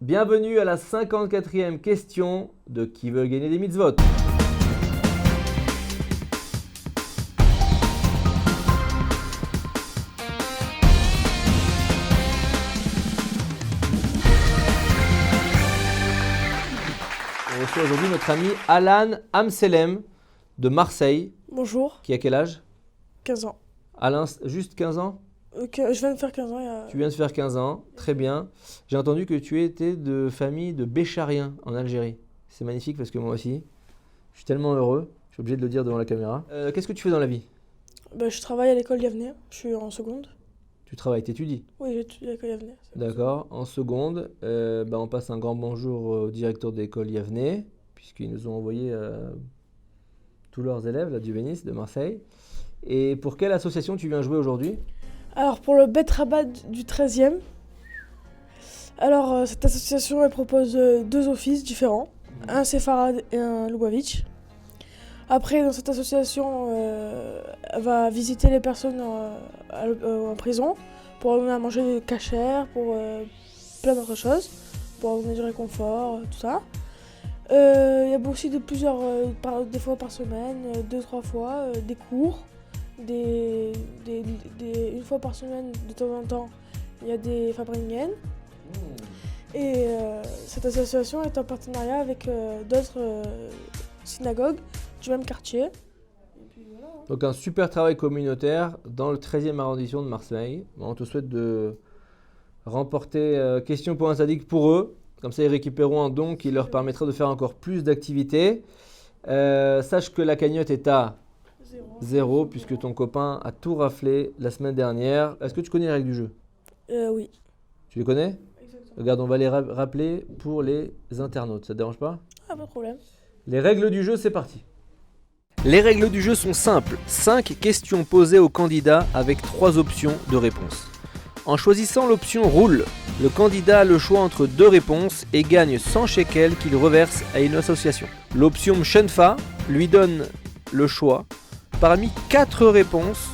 Bienvenue à la 54e question de Qui veut gagner des mitzvot. On reçoit aujourd'hui notre ami Alan Amselem de Marseille. Bonjour, Qui a quel âge? 15 ans. Alain, juste 15 ans? Je viens de faire 15 ans Tu viens de faire 15 ans, très bien. J'ai entendu que tu étais de famille de Béchariens en Algérie. C'est magnifique parce que moi aussi, je suis tellement heureux. Je suis obligé de le dire devant la caméra. Qu'est-ce que tu fais dans la vie? Je travaille à l'école Yavneh, je suis en seconde. Tu travailles, t'étudies? Oui, j'étudie à l'école Yavneh. D'accord, en seconde. On passe un grand bonjour au directeur de l'école Yavneh, puisqu'ils nous ont envoyé tous leurs élèves, la Dieu bénisse, de Marseille. Et pour quelle association tu viens jouer aujourd'hui? Alors pour le Bet Rabat du 13e, alors cette association elle propose deux offices différents, un séfarade et un loubavitch. Après dans cette association, elle va visiter les personnes en prison pour leur donner à manger cachère, pour plein d'autres choses, pour leur donner du réconfort, tout ça. Il y a aussi des fois par semaine, 2-3 fois, des cours. Une fois par semaine, de temps en temps, il y a des Fabringen. Et cette association est en partenariat avec d'autres synagogues du même quartier. Et puis, voilà. Donc un super travail communautaire dans le 13e arrondissement de Marseille. Bon, on te souhaite de remporter question pour un sadique pour eux. Comme ça, ils récupéreront un don qui leur permettra de faire encore plus d'activités. Sache que la cagnotte est à 0 puisque ton copain a tout raflé la semaine dernière. Est-ce que tu connais les règles du jeu? Oui. Tu les connais? Exactement. Regarde, on va les rappeler pour les internautes. Ça te dérange pas? Ah, pas de problème. Les règles du jeu, c'est parti. Les règles du jeu sont simples. 5 questions posées au candidat avec 3 options de réponse. En choisissant l'option roule, le candidat a le choix entre 2 réponses et gagne 100 shekels qu'il reverse à une association. L'option Mshenfa lui donne le choix parmi 4 réponses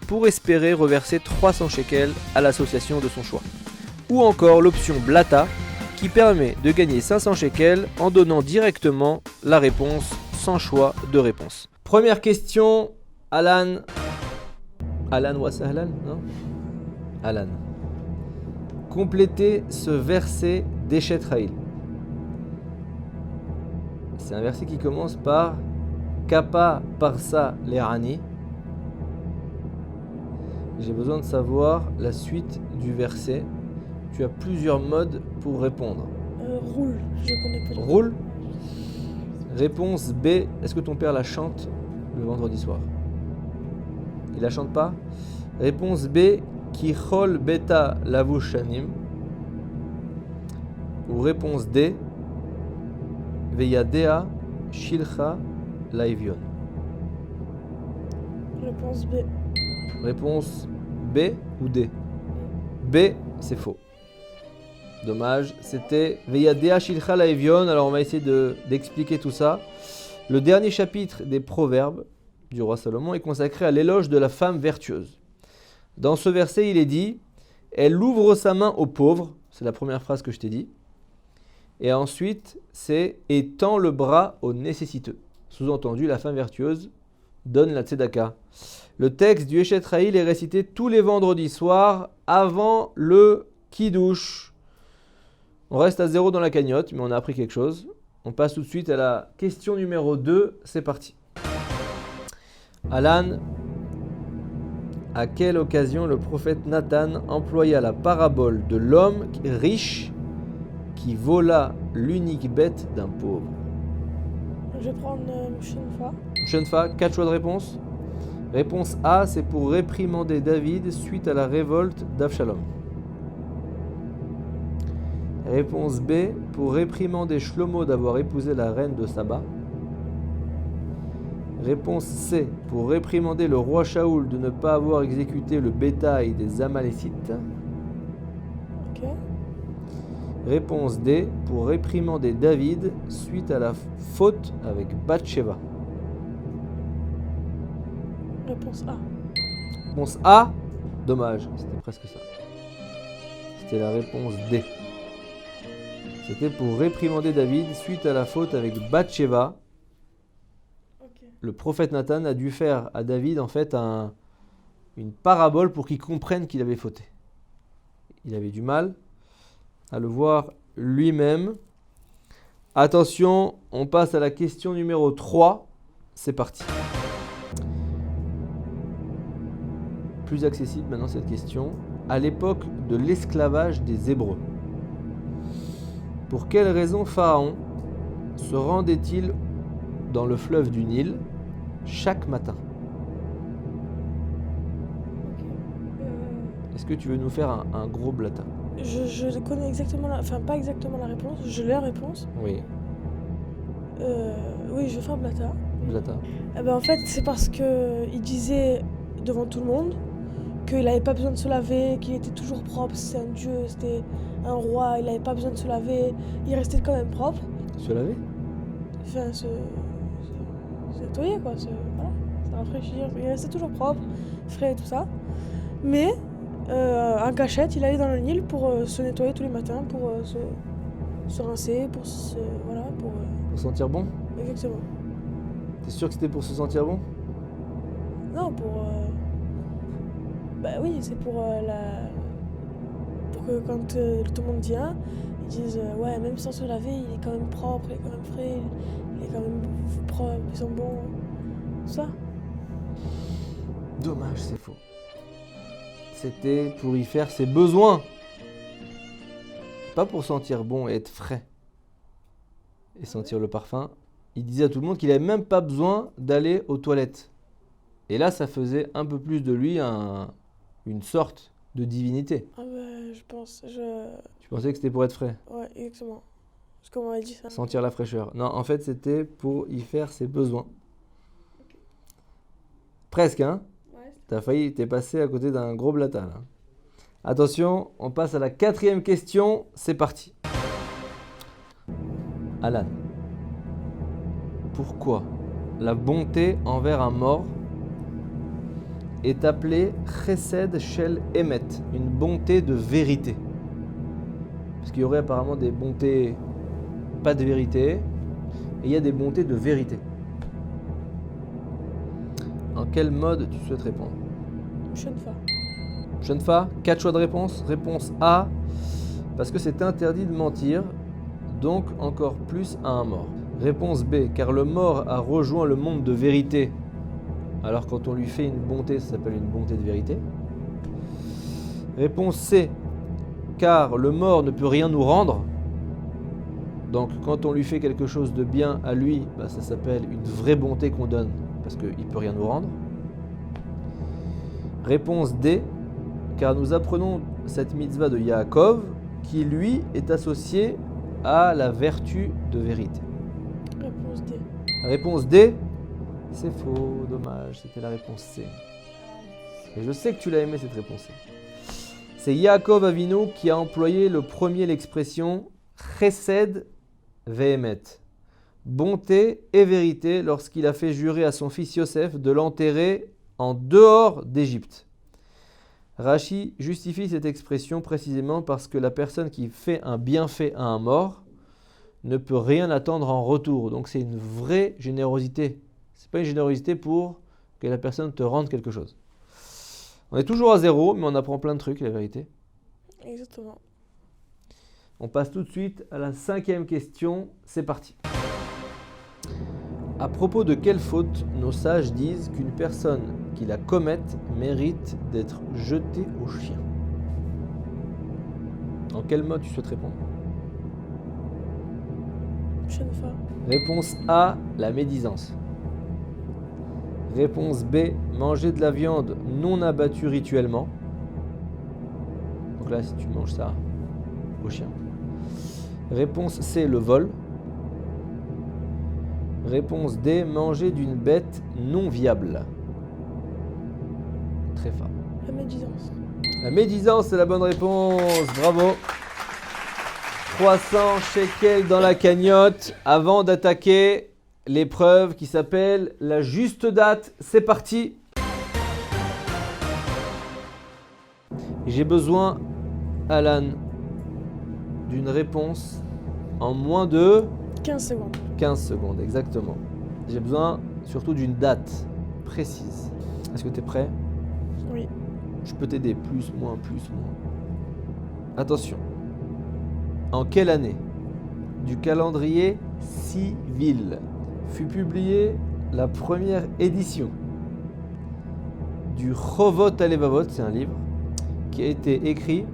pour espérer reverser 300 shekels à l'association de son choix. Ou encore l'option Blata qui permet de gagner 500 shekels en donnant directement la réponse sans choix de réponse. Première question, Alan. Alan wa sahlan, non? Alan. Complétez ce verset d'Eshet Haïl. C'est un verset qui commence par Kappa Parsa Lerani. J'ai besoin de savoir la suite du verset. Tu as plusieurs modes pour répondre. Roule, je connais pas. Roule. Réponse B. Est-ce que ton père la chante le vendredi soir? Il la chante pas? Réponse B. Kichol beta lavushanim. Ou réponse D. Veyadea shilcha laivion. Réponse B. Réponse B ou D? B, c'est faux. Dommage, c'était Veyadea shilcha laivion. Alors on va essayer d'expliquer tout ça. Le dernier chapitre des Proverbes du roi Salomon est consacré à l'éloge de la femme vertueuse. Dans ce verset, il est dit « Elle ouvre sa main aux pauvres », c'est la première phrase que je t'ai dit. Et ensuite, c'est « Et tend le bras aux nécessiteux ». Sous-entendu, la femme vertueuse donne la tzedaka. Le texte du Eshet Haïl est récité tous les vendredis soirs avant le Kiddush. On reste à 0 dans la cagnotte, mais on a appris quelque chose. On passe tout de suite à la question numéro 2. C'est parti. Alan, à quelle occasion le prophète Nathan employa la parabole de l'homme riche qui vola l'unique bête d'un pauvre? Je vais prendre Mshenfa. Shenfa, 4 choix de réponse. Réponse A, c'est pour réprimander David suite à la révolte d'Avshalom. Réponse B, pour réprimander Shlomo d'avoir épousé la reine de Saba. Réponse C, pour réprimander le roi Shaoul de ne pas avoir exécuté le bétail des Amalécites. Ok. Réponse D, pour réprimander David suite à la faute avec Bathsheba. Réponse A. Réponse A, dommage, c'était presque ça. C'était la réponse D. C'était pour réprimander David suite à la faute avec Bathsheba. Le prophète Nathan a dû faire à David en fait une parabole pour qu'il comprenne qu'il avait fauté. Il avait du mal à le voir lui-même. Attention, on passe à la question numéro 3. C'est parti. Plus accessible maintenant cette question. À l'époque de l'esclavage des Hébreux, pour quelle raison Pharaon se rendait-il dans le fleuve du Nil chaque matin? Est-ce que tu veux nous faire un gros blata? Je connais exactement enfin pas exactement la réponse, je l'ai la réponse. Oui. Oui, je vais faire blata. Blata. Eh ben, en fait, c'est parce qu'il disait devant tout le monde qu'il n'avait pas besoin de se laver, qu'il était toujours propre, c'était un dieu, c'était un roi, il n'avait pas besoin de se laver, il restait quand même propre. Se laver? Enfin, se nettoyer quoi, se rafraîchir, il restait toujours propre, frais et tout ça. Mais en cachette, il allait dans le Nil pour se nettoyer tous les matins, pour se rincer, pour se... voilà, pour... Pour sentir bon? Exactement. T'es sûr que c'était pour se sentir bon? Non, pour... Bah oui, c'est pour pour que quand tout le monde vient, ils disent ouais, même sans se laver, il est quand même propre, il est quand même frais, il est quand même propre, ils sont bons, tout ça. Dommage, c'est faux. C'était pour y faire ses besoins. Pas pour sentir bon et être frais. Et sentir le parfum. Il disait à tout le monde qu'il n'avait même pas besoin d'aller aux toilettes. Et là, ça faisait un peu plus de lui une sorte de divinité. Ah bah, je pense, Tu pensais que c'était pour être frais? Ouais, exactement. Parce qu'on m'avait dit ça. Sentir la fraîcheur. Non, en fait, c'était pour y faire ses besoins. Okay. Presque, hein? Ouais. T'es passé à côté d'un gros blata, là. Attention, on passe à la 4e question. C'est parti. Alan, pourquoi la bonté envers un mort est appelée Chesed Shel Emet, une bonté de vérité? Parce qu'il y aurait apparemment des bontés pas de vérité, et il y a des bontés de vérité. En quel mode tu souhaites répondre? Shunfa. Shunfa, 4 choix de réponse. Réponse A, parce que c'est interdit de mentir, donc encore plus à un mort. Réponse B, car le mort a rejoint le monde de vérité. Alors quand on lui fait une bonté, ça s'appelle une bonté de vérité. Réponse C, car le mort ne peut rien nous rendre. Donc quand on lui fait quelque chose de bien à lui, ça s'appelle une vraie bonté qu'on donne, parce qu'il ne peut rien nous rendre. Réponse D, car nous apprenons cette mitzvah de Yaakov, qui lui est associé à la vertu de vérité. Réponse D. Réponse D, c'est faux, dommage, c'était la réponse C. Et je sais que tu l'as aimé cette réponse C. C'est Yaakov Avinu qui a employé le premier l'expression Chesed ve'emet, bonté et vérité, lorsqu'il a fait jurer à son fils Yosef de l'enterrer en dehors d'Égypte. Rashi justifie cette expression précisément parce que la personne qui fait un bienfait à un mort ne peut rien attendre en retour. Donc c'est une vraie générosité. C'est pas une générosité pour que la personne te rende quelque chose. On est toujours à zéro, mais on apprend plein de trucs, la vérité. Exactement. On passe tout de suite à la 5e question. C'est parti. À propos de quelle faute nos sages disent qu'une personne qui la commette mérite d'être jetée au chien? En quel mode tu souhaites répondre? Shunfa. Réponse A, la médisance. Réponse B, manger de la viande non abattue rituellement. Donc là, si tu manges ça au chien. Réponse C, le vol. Réponse D, manger d'une bête non viable. Très fort. La médisance. La médisance, c'est la bonne réponse. Bravo. 300 shekels dans la cagnotte avant d'attaquer l'épreuve qui s'appelle la juste date. C'est parti. J'ai besoin, Alan, d'une réponse en moins de 15 secondes. 15 secondes, exactement. J'ai besoin surtout d'une date précise. Est-ce que tu es prêt? Oui. Je peux t'aider, plus, moins. Attention. En quelle année du calendrier civil fut publiée la première édition du Chovot HaLevavot, c'est un livre qui a été écrit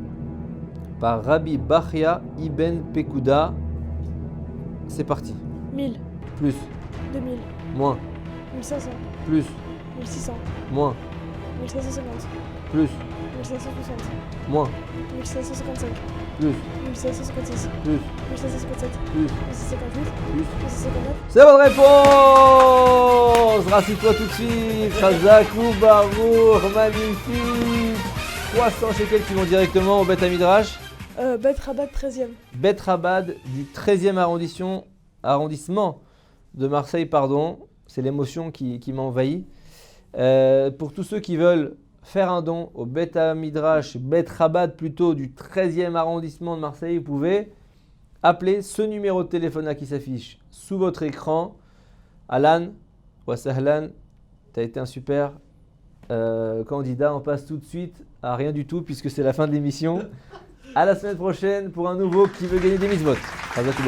par Rabbi Bachya Ibn Pekouda? C'est parti. 1000, Plus, 2000, moins, 1500, plus, 1600, moins, 1750, plus, 1760, moins, 1755, plus, 1756, plus, 1757, plus, 1758, plus. 1759. C'est bonne réponse! Rassure-toi tout de suite. Chazakou Barour, magnifique. 300 shekels qui vont directement au Bet Hamidrash. Bet Rabat 13e. Bet Rabad du 13e arrondissement de Marseille, pardon. C'est l'émotion qui m'envahit. Pour tous ceux qui veulent faire un don au Bet Hamidrash, Bet Rabad plutôt du 13e arrondissement de Marseille, vous pouvez appeler ce numéro de téléphone là qui s'affiche sous votre écran. Alan, wa sahlan, tu as été un super candidat. On passe tout de suite à rien du tout puisque c'est la fin de l'émission. À la semaine prochaine pour un nouveau qui veut gagner des mitzvot. À bientôt.